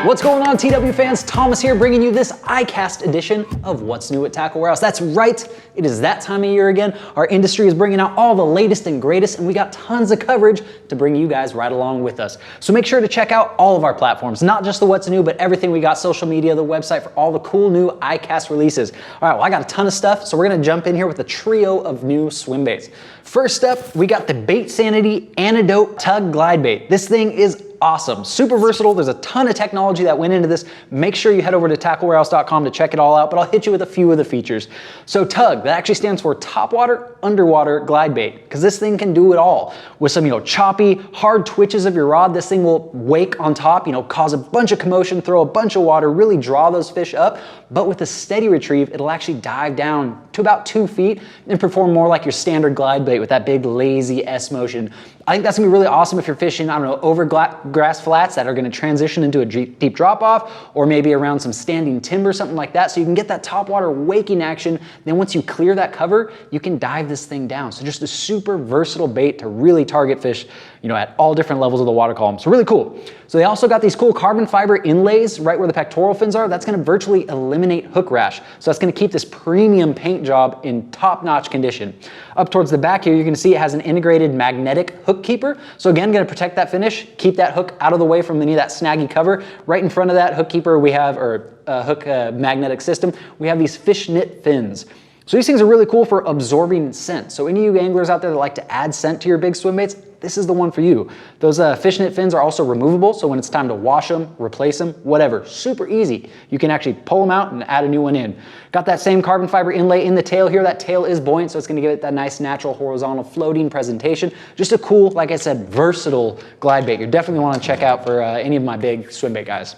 What's going on, TW fans? Thomas here, bringing you this ICAST edition of What's New at Tackle Warehouse. That's right, it is that time of year again. Our industry is bringing out all the latest and greatest, and we got tons of coverage to bring you guys right along with us. So make sure to check out all of our platforms, not just the What's New, but everything we got, social media, the website for all the cool new ICAST releases. All right, well, I got a ton of stuff, so we're gonna jump in here with a trio of new swim baits. First up, we got the Bait Sanity Antidote Tug Glide Bait. This thing is awesome, super versatile. There's a ton of technology that went into this. Make sure you head over to tacklewarehouse.com to check it all out, but I'll hit you with a few of the features. So Tug, that actually stands for Topwater Underwater Glide Bait, because this thing can do it all. With some, choppy, hard twitches of your rod, this thing will wake on top, cause a bunch of commotion, throw a bunch of water, really draw those fish up. But with a steady retrieve, it'll actually dive down to about 2 feet and perform more like your standard glide bait with that big lazy S motion. I think that's gonna be really awesome if you're fishing, over grass flats that are gonna transition into a deep drop off, or maybe around some standing timber, something like that. So you can get that topwater waking action. Then once you clear that cover, you can dive this thing down. So just a super versatile bait to really target fish, at all different levels of the water column. So really cool. So they also got these cool carbon fiber inlays right where the pectoral fins are. That's gonna virtually eliminate hook rash. So that's gonna keep this premium paint job in top-notch condition. Up towards the back here, you're gonna see it has an integrated magnetic hook keeper. So again, gonna protect that finish, keep that hook out of the way from any of that snaggy cover. Right in front of that hook keeper we have, hook magnetic system, we have these fishnet fins. So these things are really cool for absorbing scent. So any of you anglers out there that like to add scent to your big swim baits, this is the one for you. Those fishnet fins are also removable, so when it's time to wash them, replace them, whatever, super easy. You can actually pull them out and add a new one in. Got that same carbon fiber inlay in the tail here. That tail is buoyant, so it's gonna give it that nice natural horizontal floating presentation. Just a cool, like I said, versatile glide bait. You're definitely wanna check out for any of my big swim bait guys.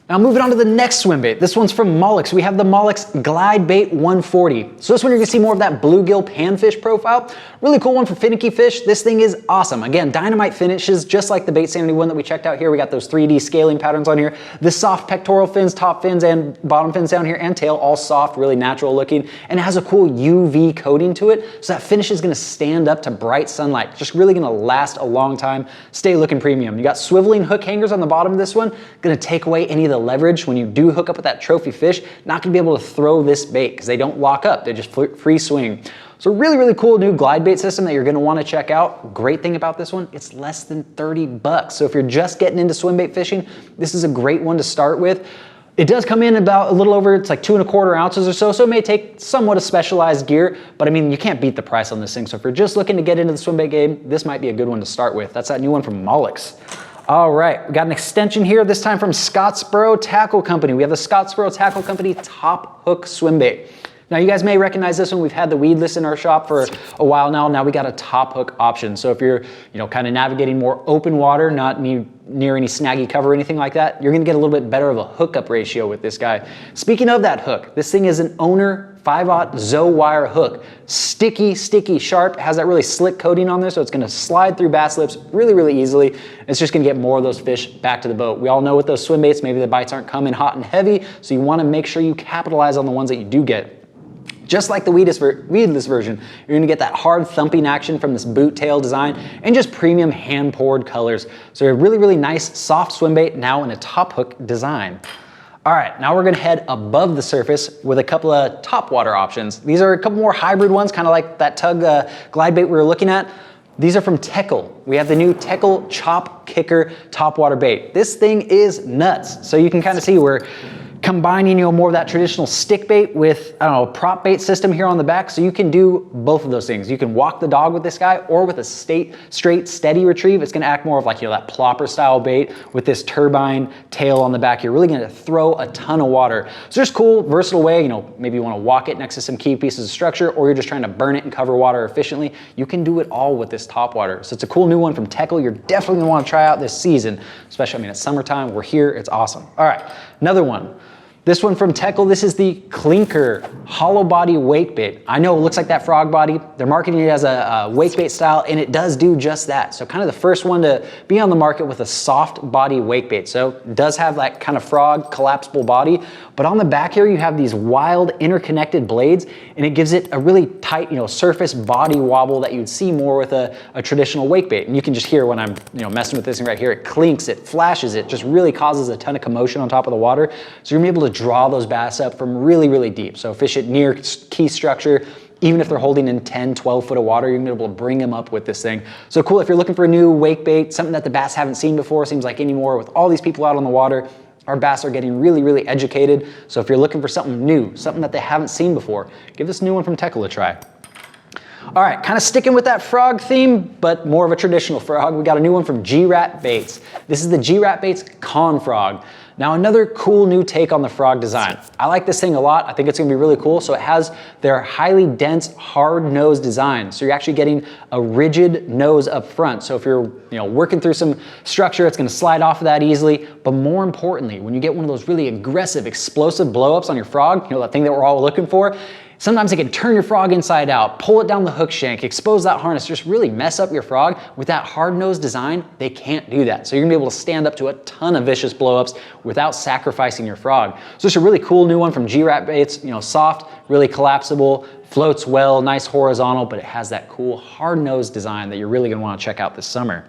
Now moving on to the next swim bait. This one's from Mollix. We have the Mollix Glide Bait 140. So this one you're gonna see more of that bluegill panfish profile. Really cool one for finicky fish. This thing is awesome. Again, dynamite finishes, just like the Bait Sanity one that we checked out here. We got those 3D scaling patterns on here. The soft pectoral fins, top fins, and bottom fins down here, and tail, all soft, really natural looking. And it has a cool UV coating to it, so that finish is gonna stand up to bright sunlight. Just really gonna last a long time, stay looking premium. You got swiveling hook hangers on the bottom of this one, gonna take away any of the leverage when you do hook up with that trophy fish. Not gonna be able to throw this bait because they don't lock up, they just free swing. So really, really cool new glide bait system that you're gonna wanna check out. Great thing about this one, it's less than 30 bucks. So if you're just getting into swim bait fishing, this is a great one to start with. It does come in about a little over, it's like 2¼ ounces or so, so it may take somewhat of specialized gear, but I mean, you can't beat the price on this thing. So if you're just looking to get into the swim bait game, this might be a good one to start with. That's that new one from Mollix. All right, we got an extension here, this time from Scottsboro Tackle Company. We have the Scottsboro Tackle Company Top Hook Swim Bait. Now you guys may recognize this one. We've had the Weedless in our shop for a while now. Now we got a top hook option. So if you're, kind of navigating more open water, not near any snaggy cover or anything like that, you're gonna get a little bit better of a hookup ratio with this guy. Speaking of that hook, this thing is an owner 5/0 Zoe wire hook. Sticky, sharp, has that really slick coating on there, so it's gonna slide through bass lips really, really easily. It's just gonna get more of those fish back to the boat. We all know with those swim baits, maybe the bites aren't coming hot and heavy, so you wanna make sure you capitalize on the ones that you do get. Just like the weedless version, you're gonna get that hard thumping action from this boot tail design and just premium hand poured colors. So a really, really nice soft swim bait now in a top hook design. All right, now we're gonna head above the surface with a couple of topwater options. These are a couple more hybrid ones, kind of like that Tug glide bait we were looking at. These are from Teckle. We have the new Teckle Chopkicker topwater bait. This thing is nuts. So you can kind of see we're combining more of that traditional stick bait with, a prop bait system here on the back. So you can do both of those things. You can walk the dog with this guy, or with a straight, steady retrieve. It's gonna act more of like, that plopper style bait with this turbine tail on the back. You're really gonna throw a ton of water. So just cool, versatile way, maybe you wanna walk it next to some key pieces of structure, or you're just trying to burn it and cover water efficiently. You can do it all with this topwater. So it's a cool new one from Teckle. You're definitely gonna wanna try out this season, especially, it's summertime, we're here, it's awesome. All right, another one. This one from Teckle, this is the Qlinker Hollowbody Wakebait. I know it looks like that frog body. They're marketing it as a wakebait style, and it does do just that. So kind of the first one to be on the market with a soft body wakebait. So it does have that kind of frog collapsible body, but on the back here you have these wild interconnected blades, and it gives it a really tight, surface body wobble that you'd see more with a traditional wakebait. And you can just hear when I'm, messing with this thing right here, it clinks, it flashes, it just really causes a ton of commotion on top of the water. So you're gonna be able to draw those bass up from really, really deep. So fish it near key structure, even if they're holding in 10, 12 foot of water, you're gonna be able to bring them up with this thing. So cool, if you're looking for a new wake bait, something that the bass haven't seen before, seems like anymore with all these people out on the water, our bass are getting really, really educated. So if you're looking for something new, something that they haven't seen before, give this new one from Teckle a try. All right, kind of sticking with that frog theme, but more of a traditional frog. We got a new one from G-Ratt Baits. This is the G-Ratt Baits Con Frog. Now another cool new take on the frog design. I like this thing a lot. I think it's gonna be really cool. So it has their highly dense, hard nose design. So you're actually getting a rigid nose up front. So if you're working through some structure, it's gonna slide off of that easily. But more importantly, when you get one of those really aggressive, explosive blowups on your frog, that thing that we're all looking for, sometimes it can turn your frog inside out, pull it down the hook shank, expose that harness, just really mess up your frog. With that hard nose design, they can't do that. So you're gonna be able to stand up to a ton of vicious blowups without sacrificing your frog. So it's a really cool new one from G-Ratt Baits, soft, really collapsible, floats well, nice horizontal, but it has that cool hard nose design that you're really gonna wanna check out this summer.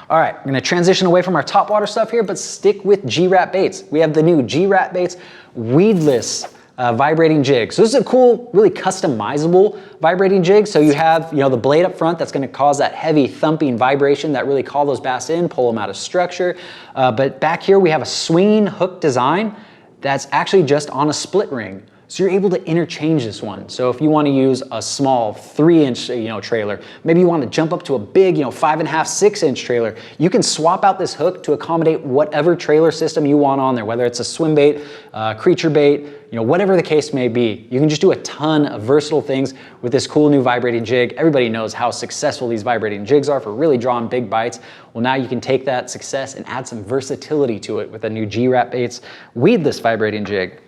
All right, we're gonna transition away from our Topwater stuff here, but stick with G-Ratt Baits. We have the new G-Ratt Baits Weedless vibrating jig. So this is a cool, really customizable vibrating jig. So you have, the blade up front that's gonna cause that heavy thumping vibration that really call those bass in, pull them out of structure. But back here we have a swinging hook design that's actually just on a split ring. So you're able to interchange this one. So if you want to use a small 3-inch, trailer, maybe you want to jump up to a big, 5.5, 6-inch trailer, you can swap out this hook to accommodate whatever trailer system you want on there, whether it's a swim bait, creature bait, whatever the case may be. You can just do a ton of versatile things with this cool new vibrating jig. Everybody knows how successful these vibrating jigs are for really drawing big bites. Well, now you can take that success and add some versatility to it with a new G-Ratt Baits Weedless vibrating jig.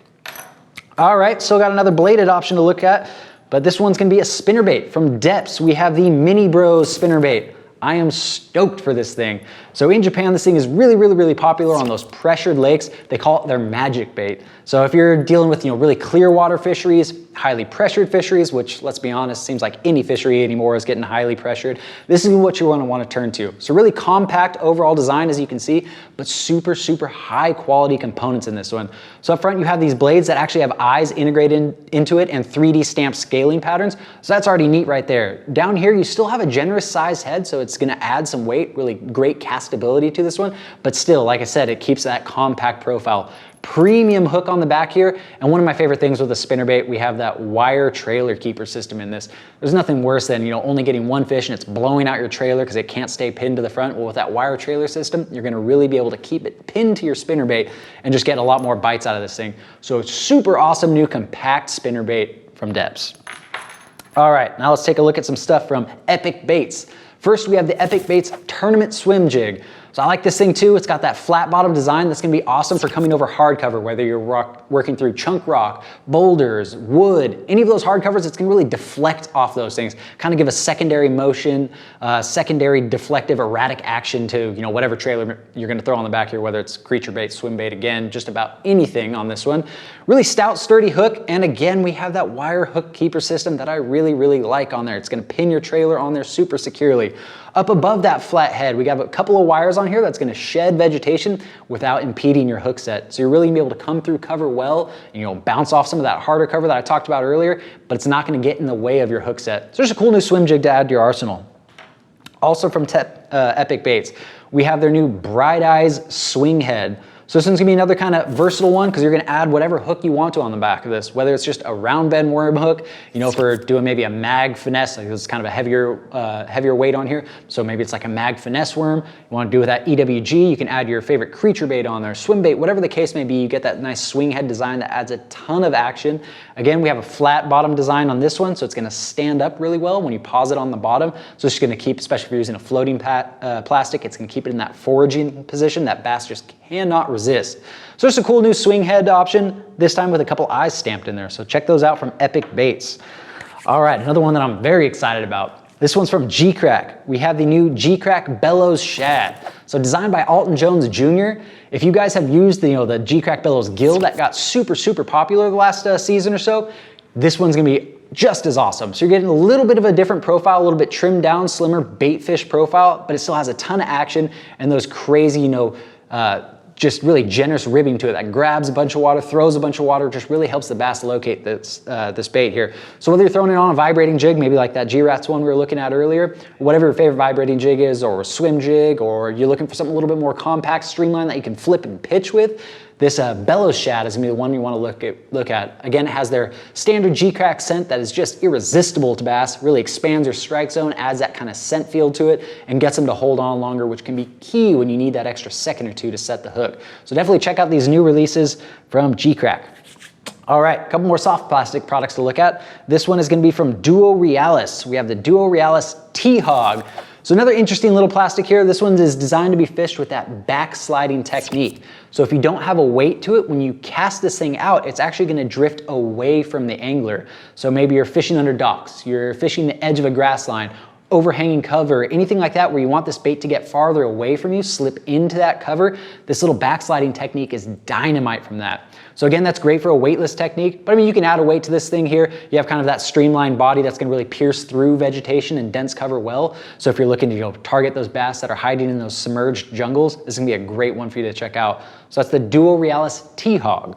All right, still got another bladed option to look at, but this one's gonna be a spinnerbait. From Depths, we have the Mini Bros spinnerbait. I am stoked for this thing. So in Japan, this thing is really, really, really popular on those pressured lakes. They call it their magic bait. So if you're dealing with, really clear water fisheries, highly pressured fisheries, which let's be honest, seems like any fishery anymore is getting highly pressured, this is what you want to turn to. So really compact overall design, as you can see, but super, super high quality components in this one. So up front, you have these blades that actually have eyes integrated into it and 3D stamped scaling patterns. So that's already neat right there. Down here, you still have a generous sized head, so it's gonna add some weight, really great castability to this one, but still, like I said, it keeps that compact profile. Premium hook on the back here, and one of my favorite things with a spinnerbait, we have that wire trailer keeper system in this. There's nothing worse than only getting one fish and it's blowing out your trailer because it can't stay pinned to the front. Well, with that wire trailer system, you're gonna really be able to keep it pinned to your spinnerbait and just get a lot more bites out of this thing. So super awesome new compact spinnerbait from Depths. All right, now let's take a look at some stuff from Epic Baits. First, we have the Epic Baits Tournament Swim Jig. So I like this thing too. It's got that flat bottom design that's gonna be awesome for coming over hardcover, whether you're working through chunk rock, boulders, wood, any of those hardcovers, it's gonna really deflect off those things, kind of give a secondary motion, secondary deflective erratic action to whatever trailer you're gonna throw on the back here, whether it's creature bait, swim bait, again, just about anything on this one. Really stout, sturdy hook, and again, we have that wire hook keeper system that I really, really like on there. It's gonna pin your trailer on there super securely. Up above that flat head, we have a couple of wires on here that's gonna shed vegetation without impeding your hook set. So you're really gonna be able to come through cover well, and bounce off some of that harder cover that I talked about earlier, but it's not gonna get in the way of your hook set. So there's a cool new swim jig to add to your arsenal. Also from Epic Baits, we have their new Bright Eyes Swing Head. So this one's gonna be another kind of versatile one because you're gonna add whatever hook you want to on the back of this, whether it's just a round bend worm hook, for doing maybe a mag finesse, like it's kind of a heavier weight on here. So maybe it's like a mag finesse worm. You wanna do with that EWG, you can add your favorite creature bait on there, swim bait, whatever the case may be, you get that nice swing head design that adds a ton of action. Again, we have a flat bottom design on this one, so it's gonna stand up really well when you pause it on the bottom. So it's gonna keep, especially if you're using a floating plastic, it's gonna keep it in that foraging position that bass just cannot resist resist. So there's a cool new swing head option, this time with a couple eyes stamped in there. So check those out from Epic Baits. All right, another one that I'm very excited about. This one's from G-Crack. We have the new G-Crack Bellows Shad. So designed by Alton Jones Jr. If you guys have used the G-Crack Bellows gill that got super popular the last season or so, this one's gonna be just as awesome. So you're getting a little bit of a different profile, a little bit trimmed down, slimmer bait fish profile, but it still has a ton of action and those crazy, just really generous ribbing to it that grabs a bunch of water, throws a bunch of water, just really helps the bass locate this bait here. So whether you're throwing it on a vibrating jig, maybe like that G-Rat's one we were looking at earlier, whatever your favorite vibrating jig is, or a swim jig, or you're looking for something a little bit more compact, streamlined that you can flip and pitch with, this Bellows Shad is gonna be the one you wanna look at. Again, it has their standard G-Crack scent that is just irresistible to bass, really expands your strike zone, adds that kind of scent feel to it, and gets them to hold on longer, which can be key when you need that extra second or two to set the hook. So definitely check out these new releases from G-Crack. All right, a couple more soft plastic products to look at. This one is gonna be from Duo Realis. We have the Duo Realis T-Hog. So another interesting little plastic here. This one is designed to be fished with that backsliding technique. So if you don't have a weight to it, when you cast this thing out, it's actually gonna drift away from the angler. So maybe you're fishing under docks, you're fishing the edge of a grass line, overhanging cover, anything like that where you want this bait to get farther away from you, slip into that cover, this little backsliding technique is dynamite from that. So again, that's great for a weightless technique, but I mean, you can add a weight to this thing here. You have kind of that streamlined body that's gonna really pierce through vegetation and dense cover well. So if you're looking to target those bass that are hiding in those submerged jungles, this is gonna be a great one for you to check out. So that's the Duo Realis T-Hog.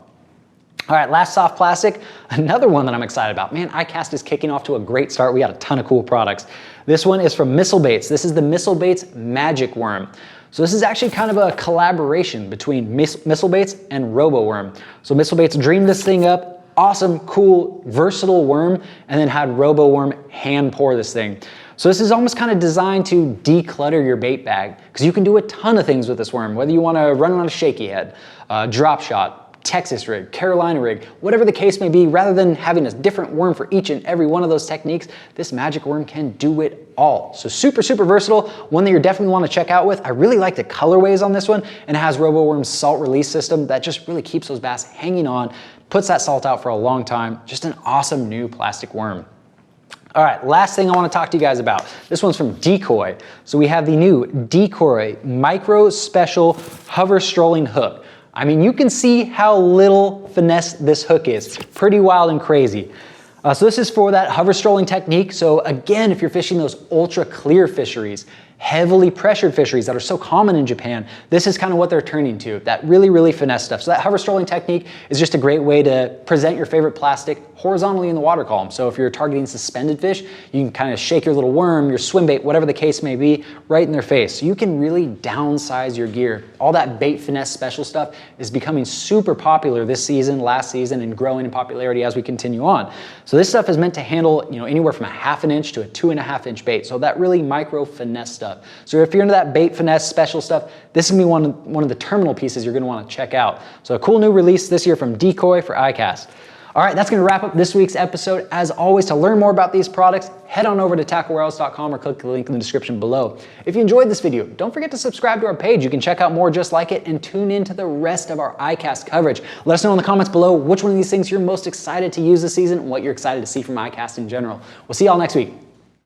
All right, last soft plastic, another one that I'm excited about. Man, ICAST is kicking off to a great start. We got a ton of cool products. This one is from Missile Baits. This is the Missile Baits Magic Worm. So this is actually kind of a collaboration between Missile Baits and Robo Worm. So Missile Baits dreamed this thing up, awesome, cool, versatile worm, and then had Robo Worm hand pour this thing. So this is almost kind of designed to declutter your bait bag, because you can do a ton of things with this worm, whether you want to run on a shaky head, drop shot, Texas rig, Carolina rig, whatever the case may be, rather than having a different worm for each and every one of those techniques, this magic worm can do it all. So super versatile, one that you definitely want to check out with. I really like the colorways on this one, and it has Robo Worm's salt release system that just really keeps those bass hanging on, puts that salt out for a long time. Just an awesome new plastic worm. All right, last thing I want to talk to you guys about. This one's from Decoy. So we have the new Decoy Micro Special Hover Strolling Hook. I mean, you can see how little finesse this hook is. Pretty wild and crazy. So this is for that hover strolling technique. So again, if you're fishing those ultra clear fisheries, heavily pressured fisheries that are so common in Japan, this is kind of what they're turning to, that really finesse stuff. So that hover strolling technique is just a great way to present your favorite plastic horizontally in the water column. So if you're targeting suspended fish, you can kind of shake your little worm, your swim bait, whatever the case may be, right in their face. So you can really downsize your gear. All that bait finesse special stuff is becoming super popular this season, last season, and growing in popularity as we continue on. So this stuff is meant to handle anywhere from a 1/2 inch to a 2.5 inch bait. So that really micro finesse stuff. So if you're into that bait finesse special stuff, this is gonna be one of the terminal pieces you're gonna wanna check out. So a cool new release this year from Decoy for ICAST. All right, that's gonna wrap up this week's episode. As always, to learn more about these products, head on over to tacklewarehouse.com or click the link in the description below. If you enjoyed this video, don't forget to subscribe to our page. You can check out more just like it and tune in to the rest of our ICAST coverage. Let us know in the comments below which one of these things you're most excited to use this season and what you're excited to see from ICAST in general. We'll see y'all next week.